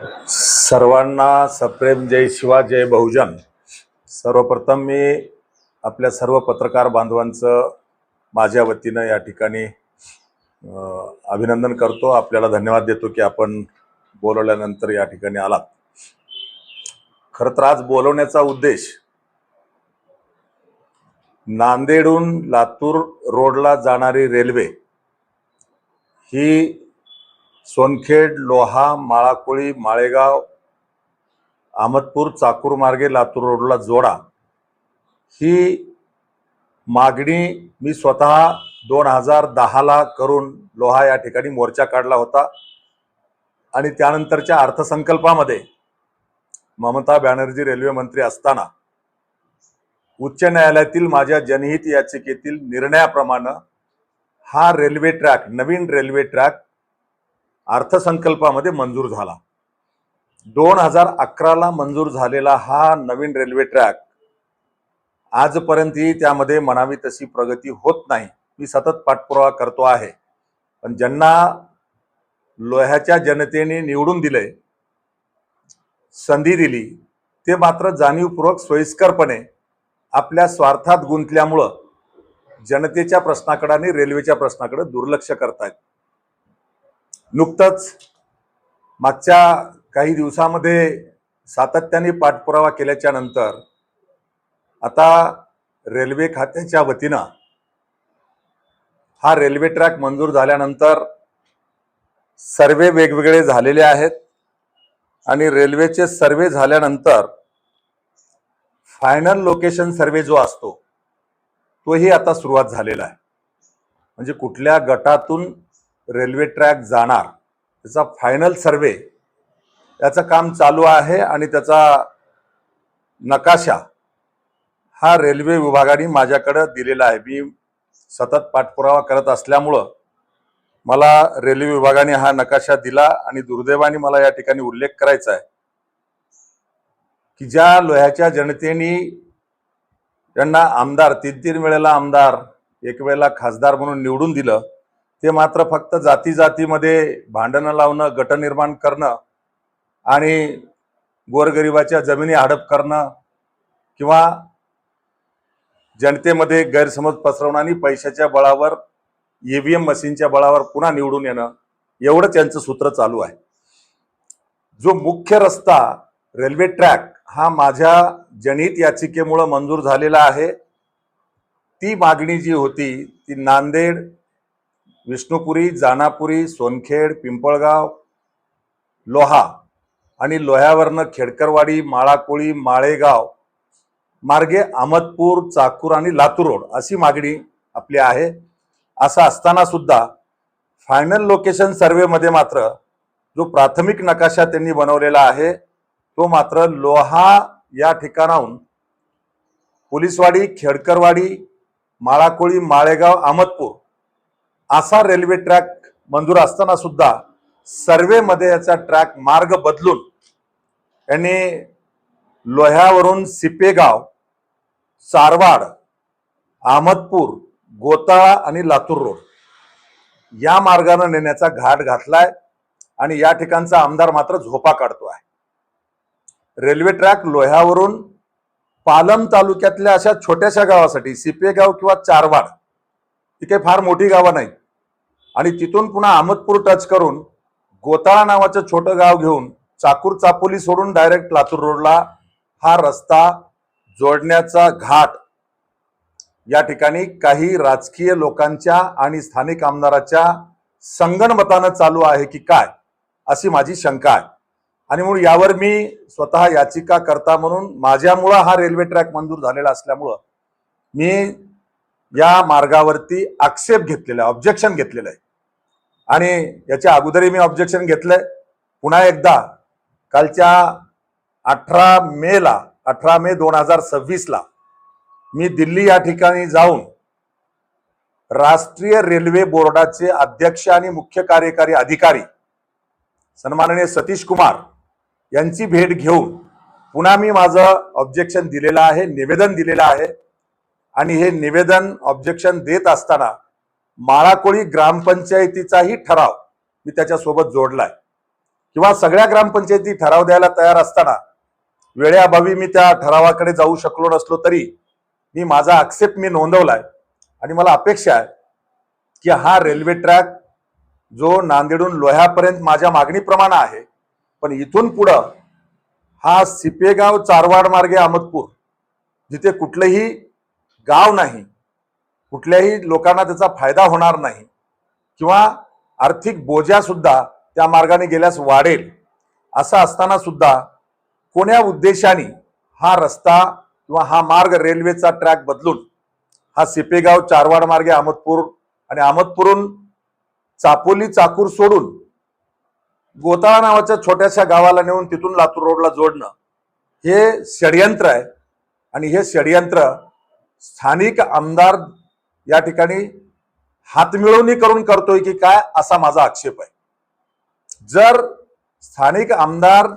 सर्वांना सप्रेम जय शिवा जय बहुजन। सर्वप्रथम मी आपल्या सर्व पत्रकार बांधवांचं माझ्या वतीनं या ठिकाणी अभिनंदन करतो। आपल्याला धन्यवाद देतो की आपण बोलवल्यानंतर या ठिकाणी आलात। खरं तर आज बोलवण्याचा उद्देश नांदेडहून लातूर रोडला जाणारी रेल्वे ही सोनखेड, लोहा, माळाकोळी, माळेगाव, अहमदपूर, चाकूर मार्गे लातूर रोडला जोडा ही मागणी मी स्वतः 2010ला करून लोहा या ठिकाणी मोर्चा काढला होता आणि त्यानंतरच्या अर्थसंकल्पामध्ये ममता बॅनर्जी रेल्वे मंत्री असताना उच्च न्यायालयातील माझ्या जनहित याचिकेतील निर्णयाप्रमाणे हा रेल्वे ट्रॅक, नवीन रेल्वे ट्रॅक अर्थसंकल्पामध्ये मंजूर झाला। 2011ला मंजूर झालेला हा नवीन रेल्वे ट्रॅक आजपर्यंतही त्यामध्ये म्हणावी तशी प्रगती होत नाही। मी सतत पाठपुरावा करतो आहे, पण ज्यांना लोह्याच्या जनतेने निवडून दिले, संधी दिली, ते मात्र जाणीवपूर्वक सोयीस्करपणे आपल्या स्वार्थात गुंतल्यामुळं जनतेच्या प्रश्नाकडे आणि रेल्वेच्या प्रश्नाकडे दुर्लक्ष करतायत। नुकतंच मागच्या काही दिवसामध्ये सातत्याने पाठपुरावा केल्याच्या नंतर आता रेल्वे खात्याच्या वतीनं हा रेल्वे ट्रॅक मंजूर झाल्यानंतर सर्वे वेगवेगळे झालेले आहेत आणि रेल्वेचे सर्वे झाल्यानंतर फायनल लोकेशन सर्वे जो असतो तोही आता सुरुवात झालेला आहे। म्हणजे कुठल्या गटातून रेल्वे ट्रॅक जाणार त्याचा फायनल सर्वे याचं काम चालू आहे आणि त्याचा नकाशा हा रेल्वे विभागाने माझ्याकडे दिलेला आहे। मी सतत पाठपुरावा करत असल्यामुळं मला रेल्वे विभागाने हा नकाशा दिला आणि दुर्दैवाने मला या ठिकाणी उल्लेख करायचा आहे की ज्या लोह्याच्या जनतेने त्यांना आमदार, 3 वेळेला आमदार, 1 वेळेला खासदार म्हणून निवडून दिलं, ते मात्र फक्त जाती जातीमध्ये भांडणं लावणं, गट निर्माण करणं आणि गोरगरिबाच्या जमिनी हडप करणं किंवा जनतेमध्ये गैरसमज पसरवणं आणि पैशाच्या बळावर, ईव्हीएम मशीनच्या बळावर पुन्हा निवडून येणं, एवढं त्यांचं सूत्र चालू आहे। जो मुख्य रस्ता रेल्वे ट्रॅक हा माझ्या जनहित याचिकेमुळे मंजूर झालेला आहे, ती मागणी जी होती ती नांदेड, विष्णुपुरी, जानापुरी, सोनखेड, पिंपळगाव, लोहा आणि लोह्यावरनं खेडकरवाडी, माळाकोळी, माळेगाव मार्गे अहमदपूर, चाकूर आणि लातूर रोड अशी मागणी आपली आहे। असं असताना सुद्धा फायनल लोकेशन सर्वे मध्ये मात्र जो प्राथमिक नकाशा त्यांनी बनवलेला आहे तो मात्र लोहा या ठिकाणाहून पोलीसवाडी, खेडकरवाडी, माळाकोळी, माळेगाव, अहमदपूर असा रेल्वे ट्रॅक मंजूर असताना सुद्धा सर्वे मध्ये याचा ट्रॅक मार्ग बदलून यांनी लोह्यावरून सिपेगाव, सारवाड, अहमदपूर, गोताळा आणि लातूर रोड या मार्गाने नेण्याचा घाट घातलाय आणि या ठिकाणचा आमदार मात्र झोपा काढतो आहे। रेल्वे ट्रॅक लोह्यावरून पालम तालुक्यातल्या अशा छोट्याशा गावासाठी, सिपेगाव किंवा चारवाड, ती काही फार मोठी गावं नाही, आणि तिथून पुन्हा अहमदपूर टच करून गोताळा नावाचं छोटं गाव घेऊन चाकूर चापोली सोडून डायरेक्ट लातूर रोडला हा रस्ता जोडण्याचा घाट या ठिकाणी काही राजकीय लोकांच्या आणि स्थानिक आमदाराच्या संगनमतानं चालू आहे की काय, अशी माझी शंका आहे। आणि म्हणून यावर मी स्वतः याचिका करता म्हणून माझ्यामुळं हा रेल्वे ट्रॅक मंजूर झालेला असल्यामुळं मी या मार्गावरती आक्षेप घेतलेला, ऑब्जेक्शन घेतलेलं आहे आणि याच्या अगोदरही मी ऑब्जेक्शन घेतलंय। पुन्हा एकदा कालच्या 18 मे 2026ला मी दिल्ली या ठिकाणी जाऊन राष्ट्रीय रेल्वे बोर्डाचे अध्यक्ष आणि मुख्य कार्यकारी अधिकारी सन्माननीय सतीश कुमार यांची भेट घेऊन पुन्हा मी माझं ऑब्जेक्शन दिलेलं आहे, निवेदन दिलेलं आहे। आणि हे निवेदन, ऑब्जेक्शन देत असताना माळाकोळी ग्रामपंचायतीचाही ठराव मी त्याच्यासोबत जोडलाय किंवा सगळ्या ग्रामपंचायती ठराव द्यायला तयार असताना वेळेअभावी मी त्या ठरावाकडे जाऊ शकलो नसलो तरी मी माझा आक्षेप नोंदवलाय आणि मला अपेक्षा आहे की हा रेल्वे ट्रॅक जो नांदेडून लोह्यापर्यंत माझ्या मागणीप्रमाणे आहे, पण इथून पुढं हा सिपेगाव चारवाड मार्गे अहमदपूर, जिथे कुठलंही गाव नाही, कुठल्याही लोकांना त्याचा फायदा होणार नाही किंवा आर्थिक बोजा सुद्धा त्या मार्गाने गेल्यास वाढेल, असं असताना सुद्धा कोण्या उद्देशाने हा रस्ता किंवा हा मार्ग रेल्वेचा ट्रॅक बदलून हा सिपेगाव चारवाड मार्गे अहमदपूर आणि अहमदपूरहून चापोली चाकूर सोडून गोताळा नावाच्या छोट्याशा गावाला नेऊन तिथून लातूर रोडला जोडणं हे षडयंत्र आहे. आणि हे षडयंत्र स्थानिक आमदार या ठिकाणी हातमिळवणी करून करतोय की काय, असा माझा आक्षेप आहे. जर स्थानिक आमदार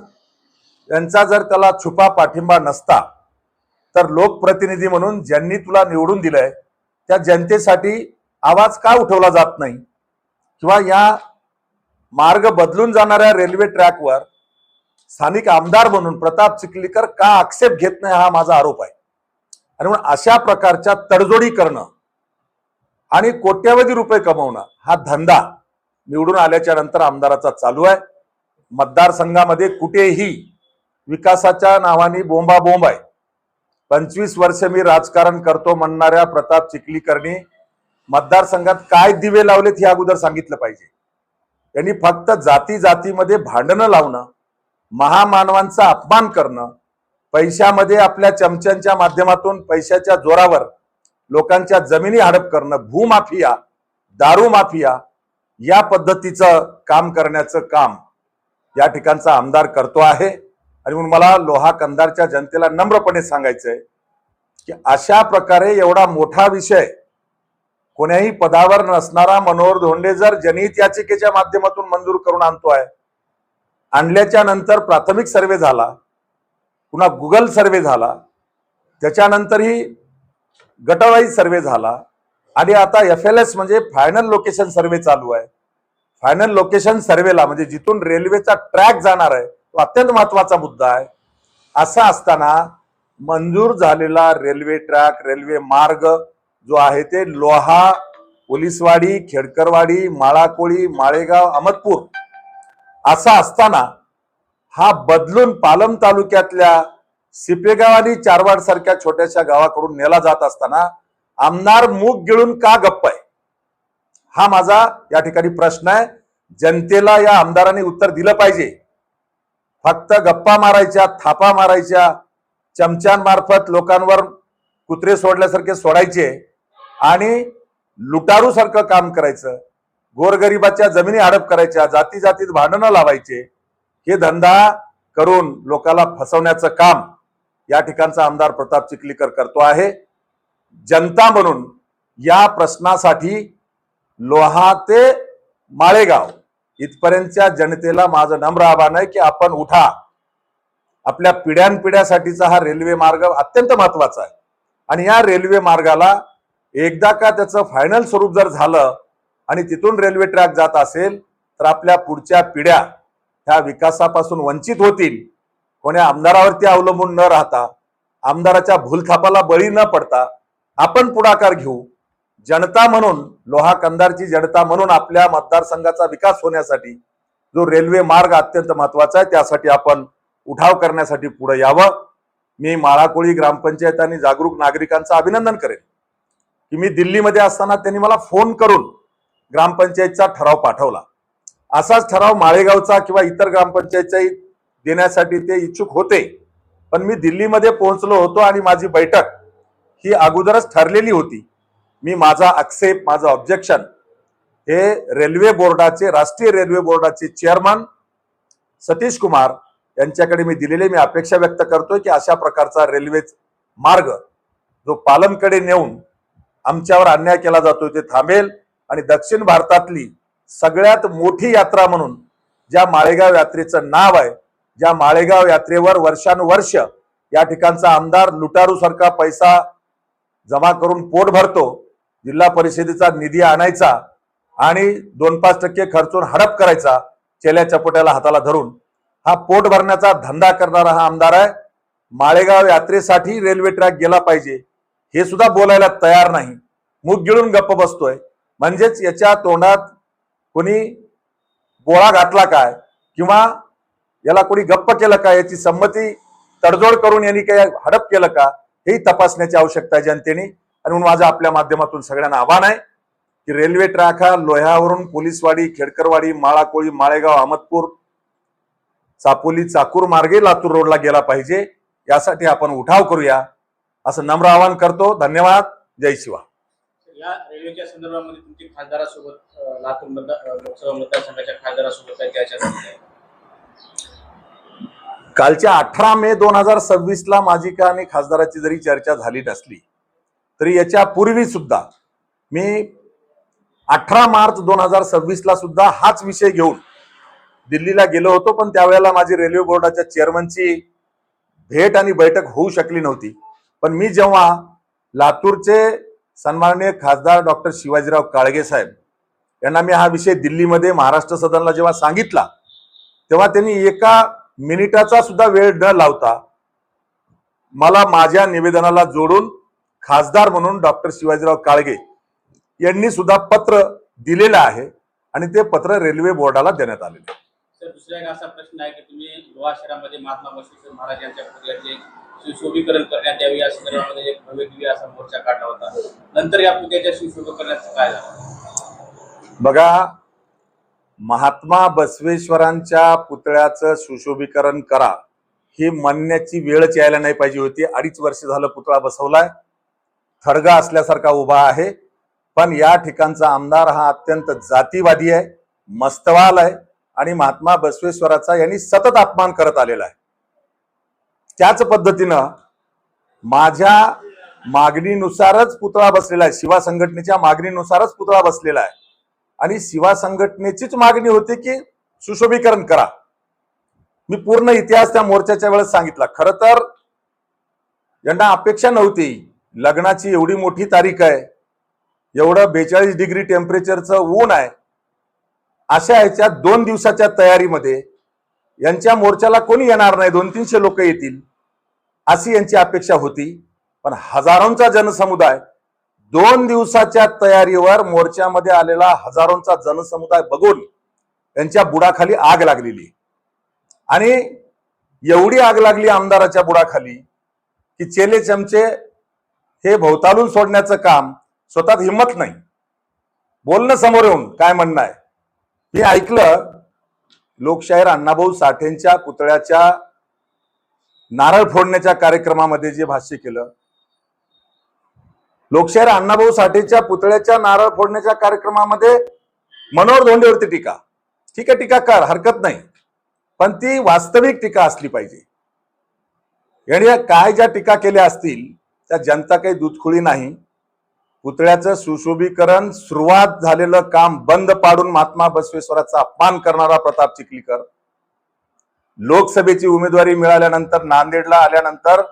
यांचा जर त्याला छुपा पाठिंबा नसता तर लोकप्रतिनिधी म्हणून ज्यांनी तुला निवडून दिलंय त्या जनतेसाठी आवाज का उठवला जात नाही, किंवा या मार्ग बदलून जाणाऱ्या रेल्वे ट्रॅकवर स्थानिक आमदार म्हणून प्रताप चिखलीकर का आक्षेप घेत नाही, हा माझा आरोप आहे. आणि म्हणून अशा प्रकारच्या तडजोडी करणं आणि कोट्यवधी रुपये कमवणं हा धंदा निवडून आल्याच्या नंतर आमदाराचा चालू आहे. मतदारसंघामध्ये कुठेही विकासाच्या नावाने बोंबाबोंब आहे. 25 वर्ष मी राजकारण करतो म्हणणाऱ्या प्रताप चिखलीकरनी मतदारसंघात काय दिवे लावलेत हे अगोदर सांगितलं पाहिजे. त्यांनी फक्त जाती जातीमध्ये भांडणं लावणं, महामानवांचा अपमान करणं, पैशामध्ये आपल्या चमच्यांच्या माध्यमातून पैशाच्या जोरावर लोकांच्या जमिनी हडप करणं, भूमाफिया, दारू माफिया या पद्धतीचं काम करण्याचं काम या ठिकाणचा आमदार करतो आहे. आणि म्हणून मला लोहा कंधारच्या जनतेला नम्रपणे सांगायचंय की अशा प्रकारे एवढा मोठा विषय कोण्याही पदावर नसणारा मनोहर धोंडे जर जनहित याचिकेच्या माध्यमातून मंजूर करून आणल्याच्या नंतर प्राथमिक सर्वे झाला, पुन्हा गुगल सर्वे झाला, त्याच्यानंतरही गटवाईज सर्वे झाला आणि आता FLS म्हणजे फायनल लोकेशन सर्वे चालू आहे. फायनल लोकेशन सर्वेला म्हणजे जिथून रेल्वेचा ट्रॅक जाणार आहे तो अत्यंत महत्वाचा मुद्दा आहे. असं असताना मंजूर झालेला रेल्वे ट्रॅक, रेल्वे मार्ग जो आहे ते लोहा, पोलिसवाडी, खेडकरवाडी, माळाकोळी, माळेगाव, अहमदपूर असा असताना हा बदलून पालम तालुक्यातल्या सिपेगाव आणि चारवाड सारख्या छोट्याशा गावाकडून नेला जात असताना आमदार मूग गिळून का गप्प आहे, हा माझा या ठिकाणी प्रश्न आहे. जनतेला या आमदारांनी उत्तर दिलं पाहिजे. फक्त गप्पा मारायच्या, थापा मारायच्या, चमच्यांमार्फत लोकांवर कुत्रे सोडल्यासारखे सोडायचे आणि लुटारू सारखं काम करायचं, गोरगरिबाच्या जमिनी हडप करायच्या, जाती जातीत भांडणं लावायचे, हे धंदा करून लोकांना फसवण्याचं काम या ठिकाणचा आमदार प्रताप चिखलीकर करतो आहे. जनता म्हणून या प्रश्नासाठी लोहा ते माळेगाव इथपर्यंतच्या जनतेला माझं नम्र आवाहन आहे की आपण उठा. आपल्या पिढ्यानपिढ्यासाठीचा हा रेल्वे मार्ग अत्यंत महत्वाचा आहे आणि या रेल्वे मार्गाला एकदा का त्याचं फायनल स्वरूप जर झालं आणि तिथून रेल्वे ट्रॅक जात असेल तर आपल्या पुढच्या पिढ्या ह्या विकासापासून वंचित होतील. कोण्या आमदारावरती अवलंबून न राहता, आमदाराच्या भूलथापाला बळी न पडता आपण पुढाकार घेऊ. जनता म्हणून, लोहा कंधारची जनता म्हणून आपल्या मतदारसंघाचा विकास होण्यासाठी जो रेल्वे मार्ग अत्यंत महत्वाचा आहे त्यासाठी आपण उठाव करण्यासाठी पुढे यावं. मी माळाकोळी ग्रामपंचायत आणि जागरूक नागरिकांचं अभिनंदन करेन की मी दिल्लीमध्ये असताना त्यांनी मला फोन करून ग्रामपंचायतचा ठराव पाठवला. असाच ठराव माळेगावचा किंवा इतर ग्रामपंचायतचाही देण्यासाठी ते इच्छुक होते, पण मी दिल्लीमध्ये पोहोचलो होतो आणि माझी बैठक ही अगोदरच ठरलेली होती. मी माझा आक्षेप, माझं ऑब्जेक्शन हे रेल्वे बोर्डाचे, राष्ट्रीय रेल्वे बोर्डाचे चेअरमन सतीश कुमार यांच्याकडे मी दिलेले. मी अपेक्षा व्यक्त करतोय की अशा प्रकारचा रेल्वे मार्ग जो पालमकडे नेऊन आमच्यावर अन्याय केला जातोय ते थांबेल आणि दक्षिण भारतातली सगळ्यात मोठी यात्रा म्हणून ज्या माळेगाव यात्रेचं नाव आहे, ज्या माळेगाव यात्रेवर वर्षानुवर्ष या ठिकाणचा आमदार लुटारू सारखा पैसा जमा करून पोट भरतो, जिल्हा परिषदेचा निधी आणायचा आणि 2-5% खर्चून हडप करायचा, चेल्या चपोट्याला हाताला धरून हा पोट भरण्याचा धंदा करणारा हा आमदार आहे. माळेगाव यात्रेसाठी रेल्वे ट्रॅक गेला पाहिजे हे सुद्धा बोलायला तयार नाही. मुख गिळून गप्प बसतोय. म्हणजेच याच्या तोंडात कोणी बोळा घातला काय किंवा याला कोणी गप्प केलं का, याची संमती तडजोड करून यांनी काही हडप केलं का, हेही तपासण्याची आवश्यकता आहे जनतेने. आणि म्हणून माझं आपल्या माध्यमातून सगळ्यांना आव्हान आहे की रेल्वे ट्रॅक हा लोह्यावरून पोलीसवाडी, खेडकरवाडी, माळाकोळी, माळेगाव, अहमदपूर, चापोली, चाकूर मार्गे लातूर रोडला गेला पाहिजे. यासाठी आपण उठाव करूया असं नम्र आवाहन करतो. धन्यवाद. जय शिवा. या रेल्वेच्या संदर्भामध्ये तुमची खासदारासोबत लातूर लोकसभा मतदारसंघाच्या खासदारासोबत काय चर्चा झाली आहे? कालच्या 18 मे 2026 ला माझी का आणि खासदाराची जरी चर्चा झाली नसली तरी याच्या पूर्वी सुद्धा मी 18 मार्च 2026 ला सुद्धा हाच विषय घेऊन दिल्लीला गेलो होतो. पण त्यावेळेला माझी रेल्वे बोर्डाच्या चेअरमनची भेट आणि बैठक होऊ शकली नव्हती. पण मी जेव्हा लातूरचे सन्माननीय खासदार डॉक्टर शिवाजीराव काळगे साहेब यांना मी हा विषय दिल्लीमध्ये महाराष्ट्र सदनला जेव्हा सांगितला तेव्हा त्यांनी एका मिनिटाचा सुद्धा वेळ न लावता मला माझ्या निवेदनाला जोडून खासदार म्हणून डॉक्टर शिवाजीराव काळगे यांनी सुद्धा पत्र दिलेलं आहे आणि ते पत्र रेल्वे बोर्डाला देण्यात आलेले आहे. सर, दुसरा एक असा प्रश्न आहे की तुम्ही लोहा शहरामध्ये महात्मा बसवेश्वर महाराज यांच्या पुतळ्याचे सुशोभीकरण करण्यात यावे या संदर्भामध्ये एक भव्य दिव्य असा मोर्चा काढला होता. नंतर या पुतळ्याच्या सुशोभीकरणाचं काय झालं? बघा, महात्मा बसवेश्वरांच्या पुतळ्याचं सुशोभीकरण करा ही म्हणण्याची वेळच यायला नाही पाहिजे होती. 2.5 वर्ष झालं पुतळा बसवलाय, थडगा असल्यासारखा उभा आहे. पण या ठिकाणचा आमदार हा अत्यंत जातीवादी आहे, मस्तवाल आहे आणि महात्मा बसवेश्वराचा यांनी सतत अपमान करत आलेला आहे. त्याच पद्धतीनं माझ्या मागणीनुसारच पुतळा बसलेला आहे, शिवा संघटनेच्या मागणीनुसारच पुतळा बसलेला आहे आणि शिवा संघटनेचीच मागणी होती की सुशोभीकरण करा. मी पूर्ण इतिहास त्या मोर्चाच्या वेळेस सांगितला. खर तर यांना अपेक्षा नव्हती, लग्नाची एवढी मोठी तारीख आहे, एवढं 42 डिग्री टेम्परेचरचं ऊन आहे, अशा ह्याच्या 2 दिवसाच्या तयारीमध्ये यांच्या मोर्चाला कोणी येणार नाही, 200-300 लोक येतील अशी यांची अपेक्षा होती. पण हजारोंचा जनसमुदाय 2 दिवसाच्या तयारीवर मोर्चामध्ये आलेला हजारोंचा जनसमुदाय बघून त्यांच्या बुडाखाली आग लागलेली आणि एवढी आग लागली आमदाराच्या बुडाखाली की चेले चमचे हे भोवतालून सोडण्याचं काम, स्वतःत हिंमत नाही, बोलणं समोर येऊन काय म्हणणं आहे. मी ऐकलं लोकशाहीर अण्णाभाऊ साठेंच्या पुतळ्याच्या नारळ फोडण्याच्या कार्यक्रमामध्ये जे भाष्य केलं, लोकशाहीर अण्णाभाऊ साठेच्या पुतळ्याच्या नारळ फोडण्याच्या कार्यक्रमामध्ये मनोहर धोंडेवरती टीका, ठीक आहे, टीका कर, हरकत नाही, पण ती वास्तविक टीका असली पाहिजे. यांनी काय ज्या टीका केल्या असतील त्या जनता काही दूधखुळी नाही. पुतळ्याचं सुशोभीकरण सुरुवात झालेलं काम बंद पाडून महात्मा बसवेश्वराचा अपमान करणारा प्रताप चिखलीकर लोकसभेची उमेदवारी मिळाल्यानंतर नांदेडला आल्यानंतर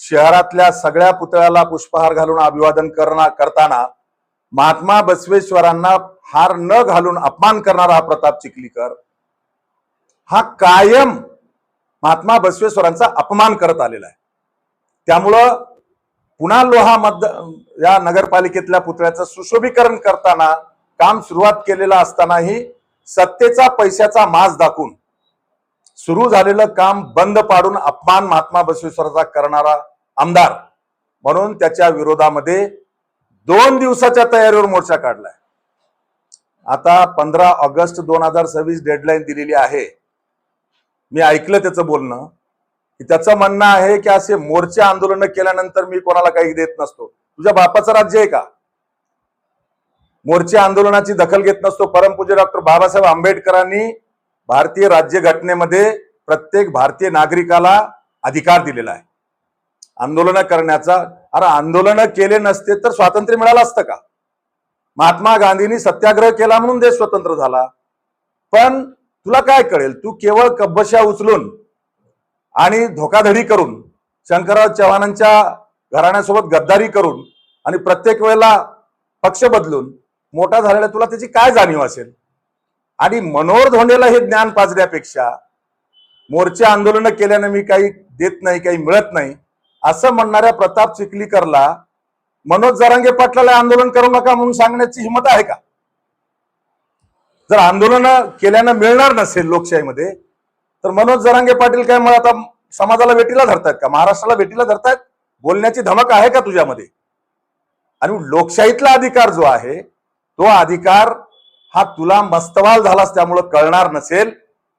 शहरातल्या सगळ्या पुतळ्याला पुष्पहार घालून अभिवादन करताना महात्मा बसवेश्वरांना हार न घालून अपमान करणारा हा प्रताप चिखलीकर हा कायम महात्मा बसवेश्वरांचा अपमान करत आलेला आहे. त्यामुळं पुन्हा लोहा या नगरपालिकेतल्या पुतळ्याचं सुशोभीकरण करताना काम सुरुवात केलेलं असतानाही सत्तेचा पैशाचा माज दाखवून सुरू झालेलं काम बंद पाडून अपमान महात्मा बसवेश्वराचा करणारा आमदार म्हणून त्याच्या विरोधामध्ये 2 दिवसाच्या तयारीवर मोर्चा काढलाय. आता 15 ऑगस्ट 2026 डेडलाईन दिलेली आहे. मी ऐकलं त्याचं बोलणं की त्याचं म्हणणं आहे की असे मोर्चे आंदोलन केल्यानंतर मी कोणाला काही देत नसतो. तुझ्या बापाचं राज्य आहे का? मोर्चे आंदोलनाची दखल घेत नसतो. परमपूज्य डॉक्टर बाबासाहेब आंबेडकरांनी भारतीय राज्यघटनेमध्ये प्रत्येक भारतीय नागरिकाला अधिकार दिलेला आहे आंदोलन करण्याचा. अरे आंदोलन केले नसते तर स्वातंत्र्य मिळालं असतं का? महात्मा गांधींनी सत्याग्रह केला म्हणून देश स्वतंत्र झाला. पण तुला काय कळेल, तू केवळ कब्बशा उचलून आणि धोकाधडी करून शंकरराव चव्हाणांच्या घराण्यासोबत गद्दारी करून आणि प्रत्येक वेळेला पक्ष बदलून मोठा झालेला तुला त्याची काय जाणीव असेल? आणि मनोहर धोंडेला हे ज्ञान पाजण्यापेक्षा मोर्चे आंदोलन केल्याने मी काही देत नाही, काही मिळत नाही असं म्हणणाऱ्या प्रताप चिखलीकरला मनोज जरांगे पाटलाला आंदोलन करू नका म्हणून सांगण्याची हिंमत आहे का? जर आंदोलन केल्यानं मिळणार नसेल लोकशाहीमध्ये तर मनोज जरांगे पाटील काय मग आता समाजाला वेटीला धरतायत का? महाराष्ट्राला वेटीला धरतायत? बोलण्याची धमक आहे का तुझ्यामध्ये? आणि लोकशाहीतला अधिकार जो आहे तो अधिकार हा तुला मस्तवाल झालास त्यामुळं कळणार नसेल.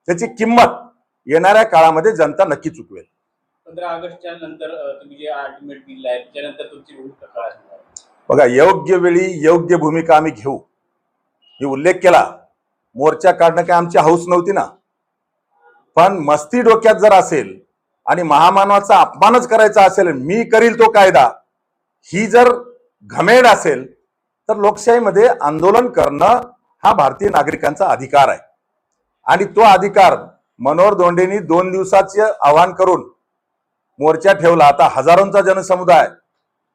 त्याची किंमत येणाऱ्या काळामध्ये जनता नक्की चुकवेल. 15 ऑगस्टच्या नंतर तुम्ही जे अल्टिमेट दिलं आहे त्यानंतर तुमची भूमिका काय असणार? बघा, योग्य वेळी योग्य भूमिका आम्ही घेऊ. मी उल्लेख केला, मोर्चा काढणं काय आमची हौस नव्हती ना, पण मस्ती डोक्यात जर असेल आणि महामानवाचा अपमानच करायचा असेल, मी करील तो कायदा, ही जर घमेड असेल तर लोकशाहीमध्ये आंदोलन करणं हा भारतीय नागरिकांचा अधिकार आहे. आणि तो अधिकार मनोहर धोंडेंनी 2 दिवसाचे आवाहन करून मोर्चा ठेवला. आता हजारोंचा जनसमुदाय,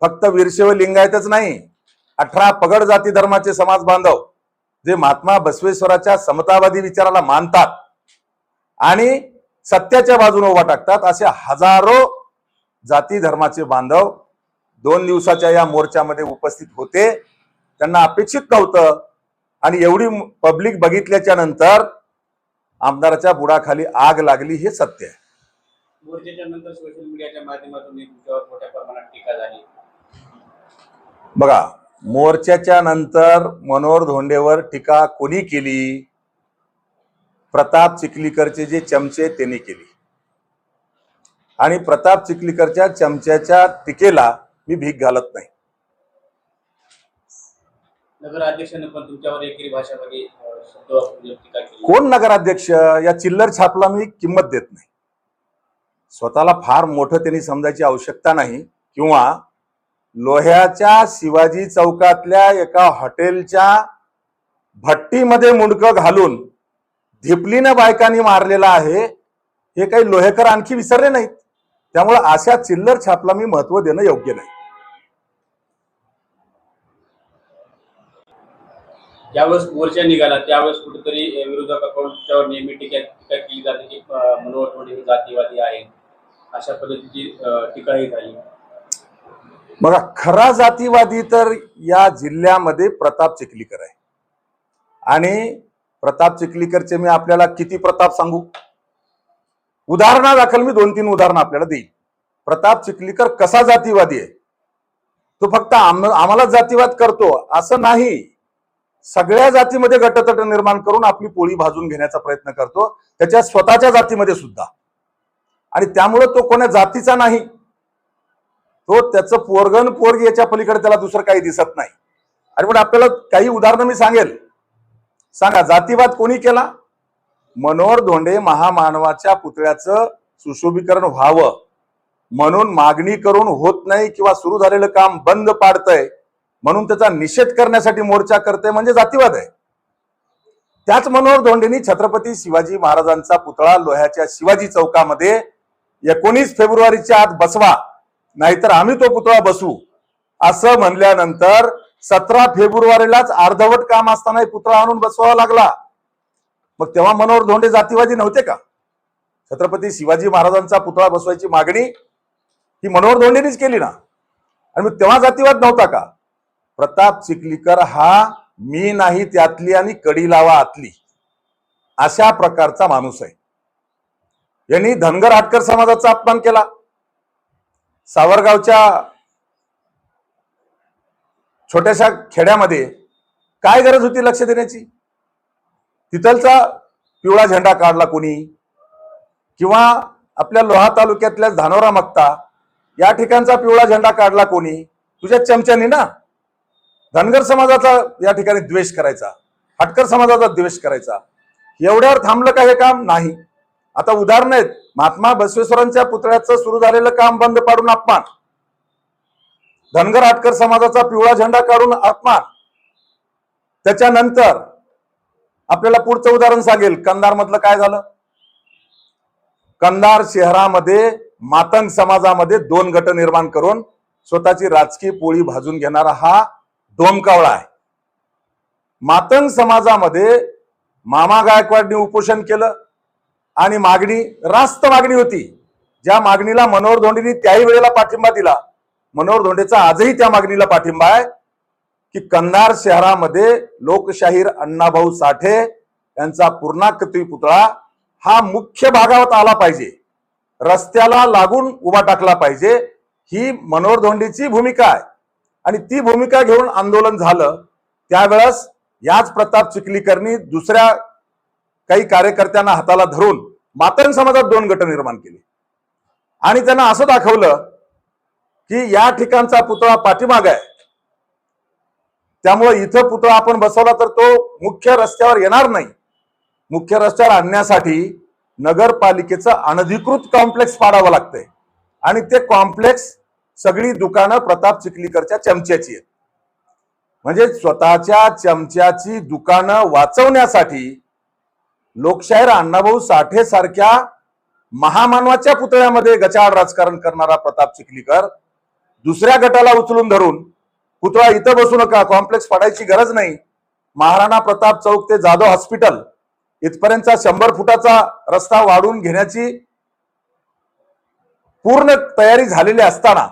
फक्त वीरशैव लिंगायतच नाही, 18 पगड जाती धर्माचे समाज बांधव जे महात्मा बसवेश्वराच्या समतावादी विचाराला मानतात आणि सत्याच्या बाजूने उभा टाकतात, असे हजारो जाती धर्माचे बांधव 2 दिवसाच्या या मोर्चामध्ये उपस्थित होते. त्यांना अपेक्षित नव्हतं आणि एवढी पब्लिक बघितल्याच्या नंतर आमदाराच्या बुडाखाली आग लागली, हे सत्य आहे. मोर्चाच्या नंतर सोशल मीडियाच्या माध्यमातून तुमच्यावर मोठ्या प्रमाणात टीका झाली. बघा, मोर्चाच्या नंतर मनोहर धोंडेवर टीका कोणी केली? प्रताप चिखलीकरचे जे चमचे त्यांनी केली. आणि प्रताप चिखलीकरच्या चमच्याच्या टीकेला मी भीक घालत नाही. नगराध्यक्षांनी पण तुमच्यावर एकेरी भाषेमध्ये शब्द वापरून टीका केली. कोण नगराध्यक्ष? या चिल्लर छापला मी किंमत देत नाही. स्वतःला फार मोठं त्यांनी समजायची आवश्यकता नाही. किंवा लोह्याच्या शिवाजी चौकातल्या एका हॉटेलच्या भट्टीमध्ये मुंडकं घालून धिपलीनं बायकांनी मारलेला आहे, हे काही लोहेकर आणखी विसरले नाहीत. त्यामुळे अशा चिल्लर छापला मी महत्व देणं योग्य नाही. ज्यावेळेस मोर्चा निघाला त्यावेळेस कुठेतरी विरोधकाकडून तुमच्यावर नेहमी टीका केली जाते की मनोहर धोंडे हे जातीवादी आहे, अशा पद्धतीची टीकाही झाली. बघा, खरा जातीवादी तर या जिल्ह्यामध्ये प्रताप चिखलीकर आहे. आणि प्रताप चिखलीकरचे मी आपल्याला किती प्रताप सांगू? उदाहरणादाखल मी 2-3 उदाहरणं आपल्याला देईन. प्रताप चिखलीकर कसा जातीवादी आहे? तो फक्त आम्हाला जातीवाद करतो असं नाही, सगळ्या जातीमध्ये गटतट निर्माण करून आपली पोळी भाजून घेण्याचा प्रयत्न करतो, त्याच्या स्वतःच्या जातीमध्ये सुद्धा. आणि त्यामुळे तो कोण्या जातीचा नाही, तो त्याचं पोरगण पोरगी याच्या पलीकडे त्याला दुसरं काही दिसत नाही. आणि पण आपल्याला काही उदाहरणं मी सांगेल. सांगा, जातीवाद कोणी केला? मनोहर धोंडे महामानवाच्या पुतळ्याचं सुशोभीकरण व्हावं म्हणून मागणी करून होत नाही किंवा सुरू झालेलं काम बंद पाडतंय म्हणून त्याचा निषेध करण्यासाठी मोर्चा करते, म्हणजे जातीवाद आहे. त्याच मनोहर धोंडेंनी छत्रपती शिवाजी महाराजांचा पुतळा लोह्याच्या शिवाजी चौकामध्ये 19 फेब्रुवारीच्या आत बसवा, नाहीतर आम्ही तो पुतळा बसवू असं म्हणल्यानंतर 17 फेब्रुवारीलाच अर्धवट काम असताना पुतळा आणून बसवावा लागला. मग तेव्हा मनोहर धोंडे जातीवादी नव्हते का? छत्रपती शिवाजी महाराजांचा पुतळा बसवायची मागणी ही मनोहर धोंडेंनीच केली ना. आणि मग तेव्हा जातीवाद नव्हता का? प्रताप चिखलीकर हा मी नाही त्यातली आणि कडी लावा आतली अशा प्रकारचा माणूस आहे. यांनी धनगर आटकर समाजाचा अपमान केला. सावरगावच्या छोट्याशा खेड्यामध्ये काय गरज होती लक्ष देण्याची? तिथलचा पिवळा झेंडा काढला कोणी? किंवा आपल्या लोहा तालुक्यातल्या धानोरा मक्ता या ठिकाणचा पिवळा झेंडा काढला कोणी? तुझ्या चमच्यानी ना. धनगर समाजाचा या ठिकाणी द्वेष करायचा, हटकर समाजाचा द्वेष करायचा, एवढ्यावर थांबलं का हे काम? नाही. आता उदाहरण आहेत. महात्मा बसवेश्वरांच्या पुतळ्याचं सुरू झालेलं काम बंद पाडून अपमान, धनगर हटकर समाजाचा पिवळा झेंडा काढून अपमान. त्याच्यानंतर आपल्याला पुढचं उदाहरण सांगेल, कंधार मधलं काय झालं? कंधार शहरामध्ये मातंग समाजामध्ये 2 गट निर्माण करून स्वतःची राजकीय पोळी भाजून घेणारा हा डोमकावळा आहे. मातंग समाजामध्ये मामा गायकवाडनी उपोषण केलं आणि मागणी रास्त मागणी होती, ज्या मागणीला मनोहर धोंडेंनी त्याही वेळेला पाठिंबा दिला. मनोहर धोंडेचा आजही त्या मागणीला पाठिंबा आहे की कंधार शहरामध्ये लोकशाहीर अण्णाभाऊ साठे यांचा पूर्णाकृती पुतळा हा मुख्य भागात आला पाहिजे, रस्त्याला लागून उभा टाकला पाहिजे. ही मनोहर धोंडेची भूमिका आहे आणि ती भूमिका घेऊन आंदोलन झालं. त्यावेळेस याच प्रताप चिखलीकरनी दुसऱ्या काही कार्यकर्त्यांना हाताला धरून मातंग समाजात 2 गट निर्माण केले आणि त्यांना असं दाखवलं की या ठिकाणचा पुतळा पाठीमाग आहे, त्यामुळे इथं पुतळा आपण बसवला तर तो मुख्य रस्त्यावर येणार नाही. मुख्य रस्त्यावर आणण्यासाठी नगरपालिकेचं अनधिकृत कॉम्प्लेक्स पाडावं लागतंय आणि ते कॉम्प्लेक्स सगळी दुकानं प्रताप चिखलीकरच्या चमच्याची आहेत. म्हणजे स्वतःच्या चमच्याची दुकानं वाचवण्यासाठी लोकशाहीर अण्णाभाऊ साठे सारख्या महामानवाच्या पुतळ्यामध्ये गचाळ राजकारण करणारा प्रताप चिखलीकर दुसऱ्या गटाला उचलून धरून पुतळा इथं बसू नका, कॉम्प्लेक्स पाडायची गरज नाही, महाराणा प्रताप चौक ते जाधव हॉस्पिटल इथपर्यंतचा 100 फुटाचा रस्ता वाढवून घेण्याची पूर्ण तयारी झालेली असताना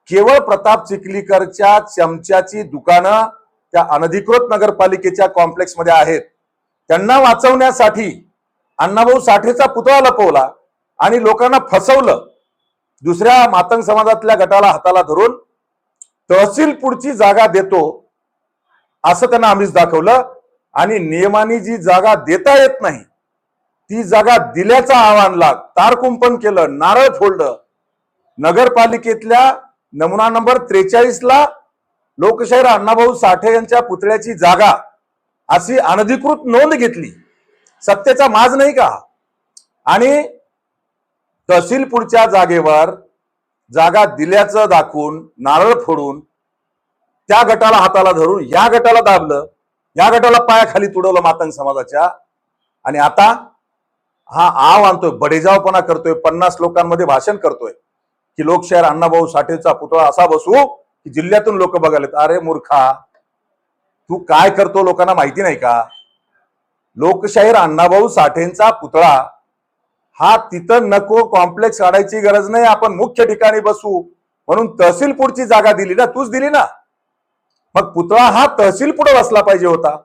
केवळ प्रताप चिखलीकरच्या चमच्याची दुकानं त्या अनधिकृत नगरपालिकेच्या कॉम्प्लेक्स मध्ये आहेत. त्यांना वाचवण्यासाठी अण्णाभाऊ साठेचा पुतळा लपवला आणि लोकांना फसवलं. दुसऱ्या मातंग समाजातल्या गटाला हाताला धरून तहसील पुढची जागा देतो असं त्यांना आम्हीच दाखवलं आणि नियमाने जी जागा देता येत नाही ती जागा दिल्याचं आव्हानला तारकुंपण केलं, नारळ फोडलं. नगरपालिकेतल्या नमुना नंबर 43 ला लोकशाहीर अण्णाभाऊ साठे यांच्या पुतळ्याची जागा अशी अनधिकृत नोंद घेतली. सत्तेचा माज नाही का? आणि तहसील पुढच्या जागेवर जागा दिल्याचं दाखवून नारळ फोडून त्या गटाला हाताला धरून या गटाला दाबलं, या गटाला पायाखाली तुडवलं मातंग समाजाच्या. आणि आता हा आव आणतोय, बडेजावपणा करतोय, 50 लोकांमध्ये भाषण करतोय की लोकशाहीर अण्णाभाऊ साठेचा पुतळा असा बसवू की जिल्ह्यातून लोक बघायला. अरे मूर्खा, तू काय करतो लोकांना माहिती नाही का? लोकशाहीर अण्णाभाऊ साठेंचा पुतळा हा तिथं नको, कॉम्प्लेक्स काढायची गरज नाही, आपण मुख्य ठिकाणी बसू म्हणून तहसील पुढची जागा दिली ना, तूच दिली ना. मग पुतळा हा तहसील पुढे बसला पाहिजे होता.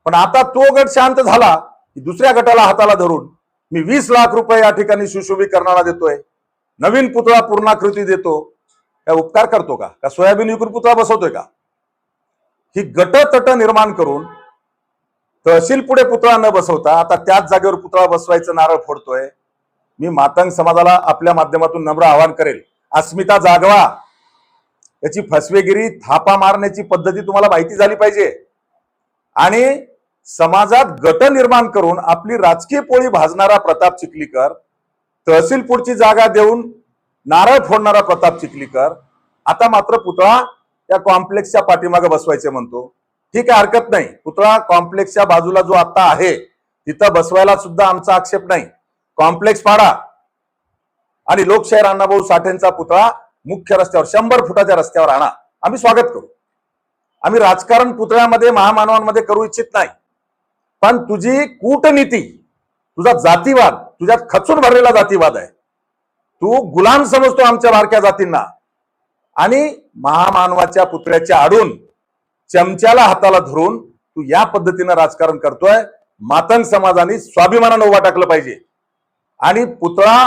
पण आता तो गट शांत झाला की दुसऱ्या गटाला हाताला धरून मी 20 लाख रुपये या ठिकाणी सुशोभीकरणाला देतोय, नवीन पुतळा पूर्णाकृती देतो. काय उपकार करतो का? का सोयाबीन विकून पुतळा बसवतोय का? ही गटतट निर्माण करून तहसील पुढे पुतळा न बसवता आता त्याच जागेवर पुतळा बसवायचं नारळ फोडतोय. मी मातंग समाजाला आपल्या माध्यमातून नम्र आवाहन करेल, अस्मिता जागवा. याची फसवेगिरी, थापा मारण्याची पद्धती तुम्हाला माहिती झाली पाहिजे आणि समाजात गट निर्माण करून आपली राजकीय पोळी भाजणारा प्रताप चिखलीकर, तहसील पुढची जागा देऊन नारळ फोडणारा प्रताप चिखलीकर आता मात्र पुतळा त्या कॉम्प्लेक्सच्या पाठीमागे बसवायचे म्हणतो. ठीक आहे, हरकत नाही. पुतळा कॉम्प्लेक्सच्या बाजूला जो आता आहे तिथं बसवायला सुद्धा आमचा आक्षेप नाही. कॉम्प्लेक्स पाडा आणि लोकशाहीर अण्णाभाऊ साठेंचा पुतळा मुख्य रस्त्यावर 100 फुटाच्या रस्त्यावर आणा, आम्ही स्वागत करू. आम्ही राजकारण पुतळ्यामध्ये महामानवांमध्ये करू इच्छित नाही, पण तुझी कूटनीती, तुझा जातीवाद, तुझ्यात खचून भरलेला जातीवाद आहे. तू गुलाम समजतो आमच्या बारक्या जातींना आणि महामानवाच्या पुतळ्याच्या आडून चमच्याला हाताला धरून तू या पद्धतीनं राजकारण करतोय. मातंग समाजाने स्वाभिमानानं उभा टाकलं पाहिजे आणि पुतळा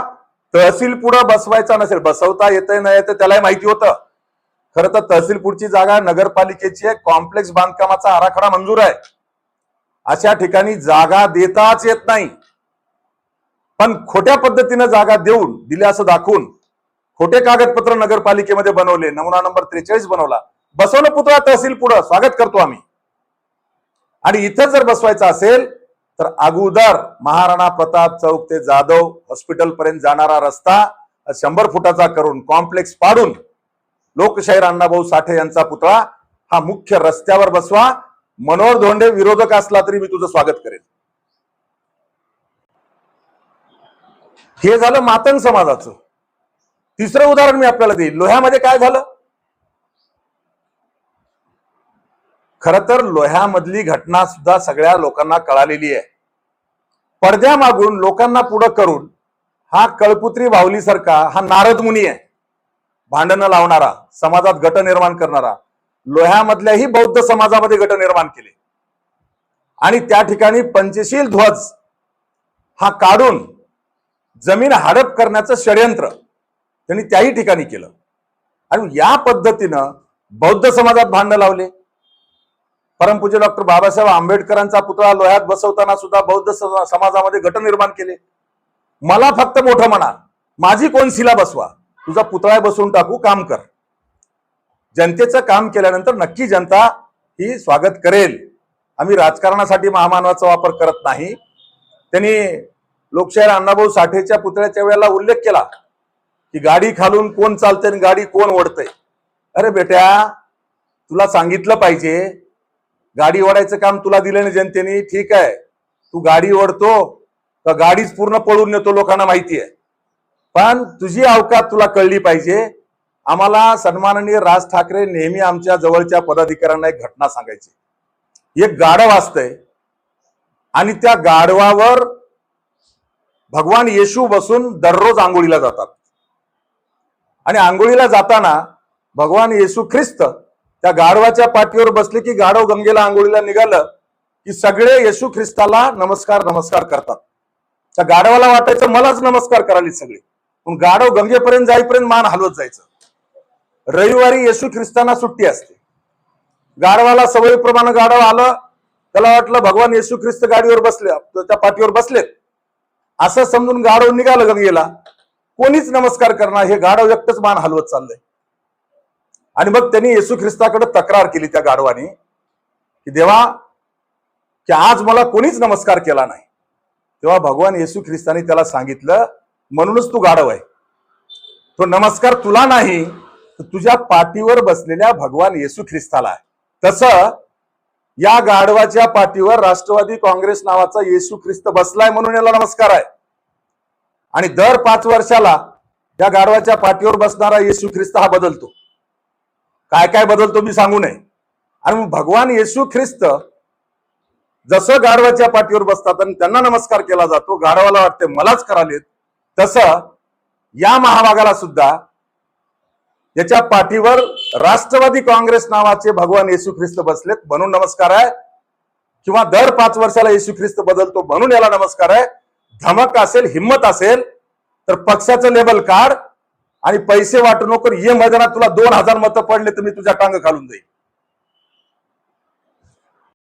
तहसील पुढे बसवायचा नसेल, बसवता येते नाही येते त्यालाही माहिती होतं. खरं तर तहसील पुढची जागा नगरपालिकेची आहे, कॉम्प्लेक्स बांधकामाचा आराखडा मंजूर आहे, अशा ठिकाणी जागा देताच येत नाही. पण खोट्या पद्धतीनं जागा देऊन दिल्या असं दाखवून खोटे कागदपत्र नगरपालिकेमध्ये बनवले, नमुना नंबर 43 बनवला, बसवलं पुतळा तहसील पुढं, स्वागत करतो आम्ही. आणि इथं जर बसवायचं असेल तर अगोदर महाराणा प्रताप चौक ते जाधव हॉस्पिटल पर्यंत जाणारा रस्ता 100 फुटाचा करून कॉम्प्लेक्स पाडून लोकशाहीर अण्णाभाऊ साठे यांचा पुतळा हा मुख्य रस्त्यावर बसवा. मनोहर धोंडे विरोधक असला तरी मी तुझं स्वागत करेन. हे झालं मातंग समाजाचं. तिसरं उदाहरण मी आपल्याला देईल. लोह्यामध्ये काय झालं? खरं तर लोह्यामधली घटना सुद्धा सगळ्या लोकांना कळालेली आहे. पडद्यामागून लोकांना पुढं करून हा कळपुत्री बाहुलीसारखा हा नारद मुनी आहे, भांडणं लावणारा, समाजात गट निर्माण करणारा. लोह्यामधल्याही बौद्ध समाजामध्ये गट निर्माण केले आणि त्या ठिकाणी पंचशील ध्वज हा काढून जमीन हडप करण्याचं षडयंत्र त्यांनी त्याही ठिकाणी केलं आणि या पद्धतीनं बौद्ध समाजात भांडणं लावले. परमपूज्य डॉक्टर बाबासाहेब आंबेडकरांचा पुतळा लोह्यात बसवताना सुद्धा बौद्ध समाजामध्ये गट निर्माण केले. मला फक्त मोठं म्हणा, माझी कोणसीला बसवा, तुझा पुतळा बसवून टाकू, काम कर. जनतेचं काम केल्यानंतर नक्की जनता ही स्वागत करेल. आम्ही राजकारणासाठी महामानवाचा वापर करत नाही. त्यांनी लोकशाहीर अण्णाभाऊ साठेच्या पुतळ्याच्या वेळेला उल्लेख केला की गाडी खालून कोण चालते आणि गाडी कोण ओढतंय. अरे बेट्या, तुला सांगितलं पाहिजे, गाडी ओढायचं काम तुला दिलं ना जनतेने, ठीक आहे, तू गाडी ओढतो तर गाडीच पूर्ण पळून नेतो, लोकांना माहिती आहे, पण तुझी अवकात तुला कळली पाहिजे. आम्हाला सन्माननीय राज ठाकरे नेहमी आमच्या जवळच्या पदाधिकाऱ्यांना एक घटना सांगायची. एक गाढव असतंय आणि त्या गाढवावर भगवान येशू बसून दररोज आंघोळीला जातात आणि आंघोळीला जाताना भगवान येशू ख्रिस्त त्या गाढवाच्या पाठीवर बसले की गाढव गंगेला आंघोळीला निघालं की सगळे येशू ख्रिस्ताला नमस्कार नमस्कार करतात. त्या गाढवाला वाटायचं मलाच नमस्कार करायला सगळे, पण गाढव गंगेपर्यंत जाईपर्यंत मान हलवत जायचं. रविवारी येशू ख्रिस्तांना सुट्टी असते. गाढवाला सवयीप्रमाणे गाढव आलं, त्याला वाटलं भगवान येशू ख्रिस्त गाडीवर बसले, त्या पाठीवर बसलेत असं समजून गाढव निघालं गंगेला. कोणीच नमस्कार करणार, हे गाढव एकटंच मान हलवत चाललंय. आणि मग त्यांनी येशू ख्रिस्ताकडे तक्रार केली त्या गाढवाने की देवा, की आज मला कोणीच नमस्कार केला नाही. तेव्हा भगवान येशू ख्रिस्ताने त्याला सांगितलं, म्हणूनच तू गाढव आहे, तो नमस्कार तुला नाही तर तुझ्या पाठीवर बसलेल्या भगवान येशू ख्रिस्ताला आहे. तसं या गाढवाच्या पाठीवर राष्ट्रवादी काँग्रेस नावाचा येशू ख्रिस्त बसलाय म्हणून याला नमस्कार आहे. आणि दर 5 वर्षाला या गाढवाच्या पाठीवर बसणारा येशू ख्रिस्त हा बदलतो. काय काय बदलतो मी सांगू नये. आणि मग भगवान येशू ख्रिस्त जसं गाढवाच्या पाठीवर बसतात आणि त्यांना नमस्कार केला जातो, गाढवाला वाटते मलाच करालेत, तसं या महाभागाला सुद्धा याच्या पाठीवर राष्ट्रवादी काँग्रेस नावाचे भगवान येशू ख्रिस्त बसलेत म्हणून नमस्कार आहे, किंवा दर 5 वर्षाला येशू ख्रिस्त बदलतो म्हणून याला नमस्कार आहे. धमक असेल, हिम्मत असेल तर पक्षाचं लेबल काढ आणि पैसे वाटू नको. ये मैदानात तुला 2000 मतं पडले तर मी तुझ्या टांग घालून जाईल.